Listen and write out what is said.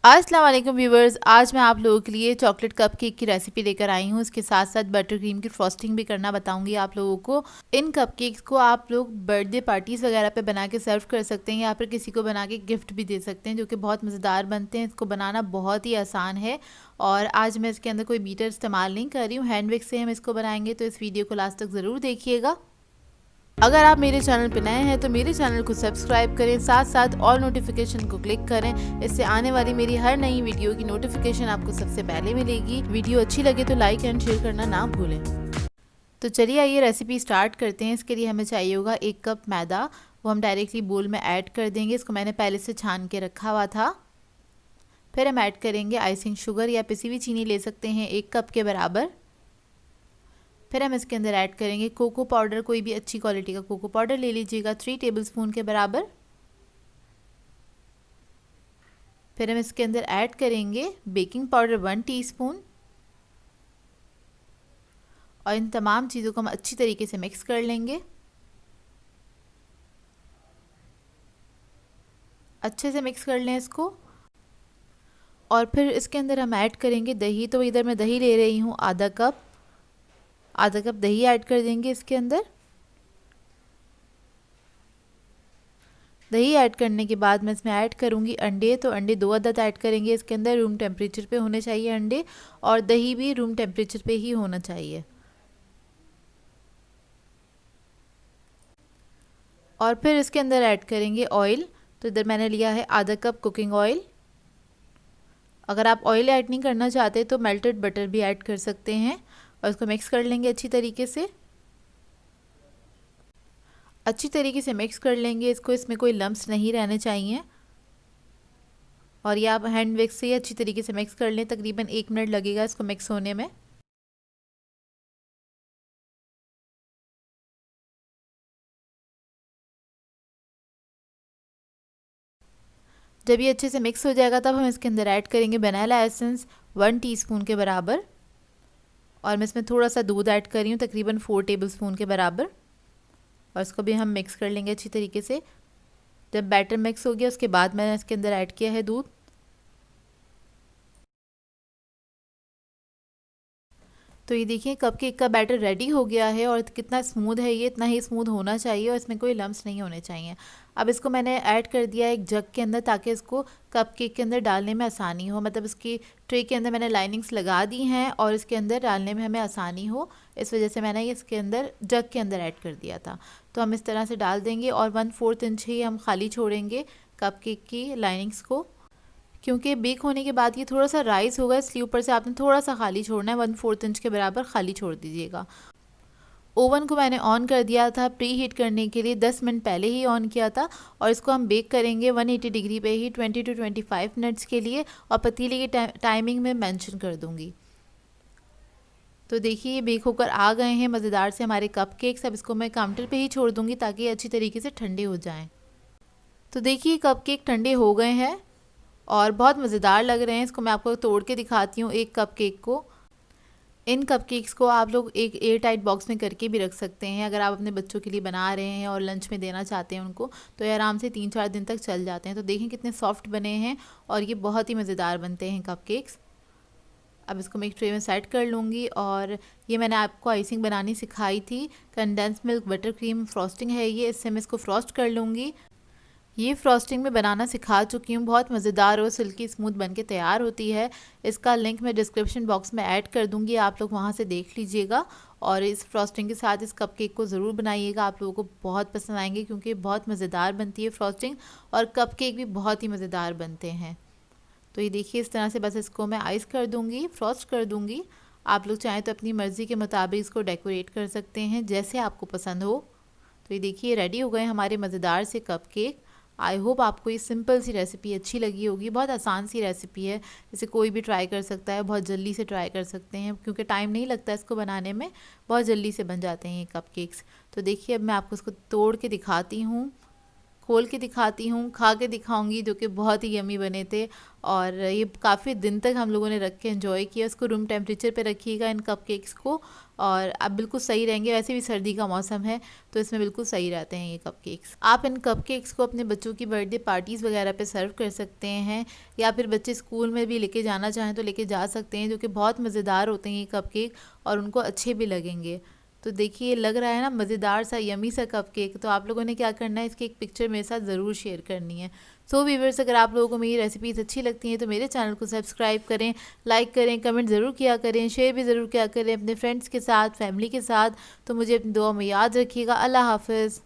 अस्सलाम वालेकुम व्यूवर्स, आज मैं आप लोगों के लिए चॉकलेट कप केक की रेसिपी लेकर आई हूँ। इसके साथ साथ बटर क्रीम की फ्रॉस्टिंग भी करना बताऊंगी आप लोगों को। इन कप केक्स को आप लोग बर्थडे पार्टीज़ वगैरह पे बना के सर्व कर सकते हैं या फिर किसी को बना के गिफ्ट भी दे सकते हैं, जो कि बहुत मज़ेदार बनते हैं। इसको बनाना बहुत ही आसान है और आज मैं इसके अंदर कोई बीटर इस्तेमाल नहीं कर रही हूँ, हैंड विक्स से हम इसको बनाएंगे। तो इस वीडियो को लास्ट तक ज़रूर देखिएगा। अगर आप मेरे चैनल पर नए हैं तो मेरे चैनल को सब्सक्राइब करें, साथ साथ ऑल नोटिफिकेशन को क्लिक करें। इससे आने वाली मेरी हर नई वीडियो की नोटिफिकेशन आपको सबसे पहले मिलेगी। वीडियो अच्छी लगे तो लाइक एंड शेयर करना ना भूलें। तो चलिए आइए रेसिपी स्टार्ट करते हैं। इसके लिए हमें चाहिए होगा 1 कप मैदा, वो हम डायरेक्टली बोल में ऐड कर देंगे। इसको मैंने पहले से छान के रखा हुआ था। फिर हम ऐड करेंगे आइसिंग शुगर या पिसी हुई चीनी ले सकते हैं 1 कप के बराबर। फिर हम इसके अंदर ऐड करेंगे कोको पाउडर, कोई भी अच्छी क्वालिटी का कोको पाउडर ले लीजिएगा 3 टेबलस्पून के बराबर। फिर हम इसके अंदर ऐड करेंगे बेकिंग पाउडर 1 टीस्पून और इन तमाम चीज़ों को हम अच्छी तरीके से मिक्स कर लेंगे। अच्छे से मिक्स कर लें इसको। और फिर इसके अंदर हम ऐड करेंगे दही। तो इधर मैं दही ले रही हूँ आधा कप दही ऐड कर देंगे इसके अंदर। दही ऐड करने के बाद मैं इसमें ऐड करूँगी अंडे। तो अंडे 2 अदद ऐड करेंगे इसके अंदर। रूम टेम्परेचर पे होने चाहिए अंडे, और दही भी रूम टेम्परेचर पे ही होना चाहिए। और फिर इसके अंदर ऐड करेंगे ऑयल। तो इधर मैंने लिया है आधा कप कुकिंग ऑयल। अगर आप ऑयल ऐड नहीं करना चाहते तो मेल्टेड बटर भी ऐड कर सकते हैं और इसको मिक्स कर लेंगे अच्छी तरीके से। अच्छी तरीके से मिक्स कर लेंगे इसको, इसमें कोई लम्प्स नहीं रहने चाहिए। और ये आप हैंड विक्स से अच्छी तरीके से मिक्स कर लें। तकरीबन 1 मिनट लगेगा इसको मिक्स होने में। जब ये अच्छे से मिक्स हो जाएगा तब हम इसके अंदर ऐड करेंगे वनीला एसेंस 1 टीस्पून के बराबर। और मैं इसमें थोड़ा सा दूध ऐड कर रही हूँ, तकरीबन 4 टेबलस्पून के बराबर। और इसको भी हम मिक्स कर लेंगे अच्छी तरीके से। जब बैटर मिक्स हो गया उसके बाद मैंने इसके अंदर ऐड किया है दूध। तो ये देखिए कपकेक का बैटर रेडी हो गया है और कितना स्मूथ है ये, इतना ही स्मूथ होना चाहिए और इसमें कोई लम्प्स नहीं होने चाहिए। अब इसको मैंने ऐड कर दिया एक जग के अंदर ताकि इसको कपकेक के अंदर डालने में आसानी हो। मतलब इसकी ट्रे के अंदर मैंने लाइनिंग्स लगा दी हैं और इसके अंदर डालने में हमें आसानी हो, इस वजह से मैंने इसके अंदर जग के अंदर ऐड कर दिया था। तो हम इस तरह से डाल देंगे और 1/4 इंच ही हम खाली छोड़ेंगे कपकेक की लाइनिंग्स को, क्योंकि बेक होने के बाद ये थोड़ा सा राइस होगा, इसलिए ऊपर से आपने थोड़ा सा खाली छोड़ना है। 1/4 इंच के बराबर खाली छोड़ दीजिएगा। ओवन को मैंने ऑन कर दिया था प्री हीट करने के लिए, 10 मिनट पहले ही ऑन किया था। और इसको हम बेक करेंगे 180 डिग्री पे ही 20 to 25 मिनट्स के लिए। और पतीले की टाइमिंग में मेंशन कर दूंगी। तो देखिए ये बेक होकर आ गए हैं मज़ेदार से हमारे कपकेक्स। अब इसको मैं काउंटर पे ही छोड़ दूंगी ताकि ये अच्छी तरीके से ठंडे हो जाएं। तो देखिए कपकेक ठंडे हो गए हैं और बहुत मज़ेदार लग रहे हैं। इसको मैं आपको तोड़ के दिखाती हूँ एक कपकेक को। इन कपकेक्स को आप लोग एक एयर टाइट बॉक्स में करके भी रख सकते हैं। अगर आप अपने बच्चों के लिए बना रहे हैं और लंच में देना चाहते हैं उनको, तो ये आराम से 3-4 दिन तक चल जाते हैं। तो देखें कितने सॉफ्ट बने हैं और ये बहुत ही मज़ेदार बनते हैं कपकेक्स। अब इसको मैं एक ट्रे में सेट कर लूँगी। और ये मैंने आपको आइसिंग बनानी सिखाई थी, condense milk butter cream frosting है ये, इससे मैं इसको फ्रॉस्ट कर लूँगी। ये फ्रॉस्टिंग में बनाना सिखा चुकी हूँ, बहुत मज़ेदार और सिल्की स्मूथ बन के तैयार होती है। इसका लिंक मैं डिस्क्रिप्शन बॉक्स में ऐड कर दूँगी, आप लोग वहाँ से देख लीजिएगा। और इस फ्रॉस्टिंग के साथ इस कपकेक को ज़रूर बनाइएगा, आप लोगों को बहुत पसंद आएंगे क्योंकि बहुत मज़ेदार बनती है फ्रॉस्टिंग। और कपकेक भी बहुत ही मज़ेदार बनते हैं। तो ये देखिए इस तरह से बस इसको मैं आइस कर दूँगी, फ्रॉस्ट कर दूँगी। आप लोग चाहें तो अपनी मर्ज़ी के मुताबिक इसको डेकोरेट कर सकते हैं जैसे आपको पसंद हो। तो ये देखिए रेडी हो गए हमारे मज़ेदार से कपकेक। आई होप आपको ये सिंपल सी रेसिपी अच्छी लगी होगी। बहुत आसान सी रेसिपी है, इसे कोई भी ट्राई कर सकता है, बहुत जल्दी से ट्राई कर सकते हैं क्योंकि टाइम नहीं लगता इसको बनाने में, बहुत जल्दी से बन जाते हैं ये कपकेक्स। तो देखिए अब मैं आपको इसको तोड़ के दिखाती हूँ। खोल के दिखाती हूँ, खा के दिखाऊंगी, जो कि बहुत ही यमी बने थे। और ये काफ़ी दिन तक हम लोगों ने रख के एंजॉय किया। इसको रूम टेम्परेचर पे रखिएगा इन कपकेक्स को, और अब बिल्कुल सही रहेंगे। वैसे भी सर्दी का मौसम है तो इसमें बिल्कुल सही रहते हैं ये कपकेक्स। आप इन कपकेक्स को अपने बच्चों की बर्थडे पार्टीज़ वगैरह पे सर्व कर सकते हैं, या फिर बच्चे स्कूल में भी लेके जाना चाहें तो लेके जा सकते हैं, जो कि बहुत मज़ेदार होते हैं ये कपकेक और उनको अच्छे भी लगेंगे। तो देखिए लग रहा है ना मज़ेदार सा यमी सा कपकेक। तो आप लोगों ने क्या करना है, इसकी एक पिक्चर मेरे साथ ज़रूर शेयर करनी है। सो व्यूअर्स, अगर आप लोगों को मेरी रेसिपीज़ अच्छी लगती हैं तो मेरे चैनल को सब्सक्राइब करें, लाइक करें, कमेंट ज़रूर किया करें, शेयर भी ज़रूर किया करें अपने फ्रेंड्स के साथ, फैमिली के साथ। तो मुझे अपनी दुआ में याद रखिएगा। अल्लाह हाफ़िज़।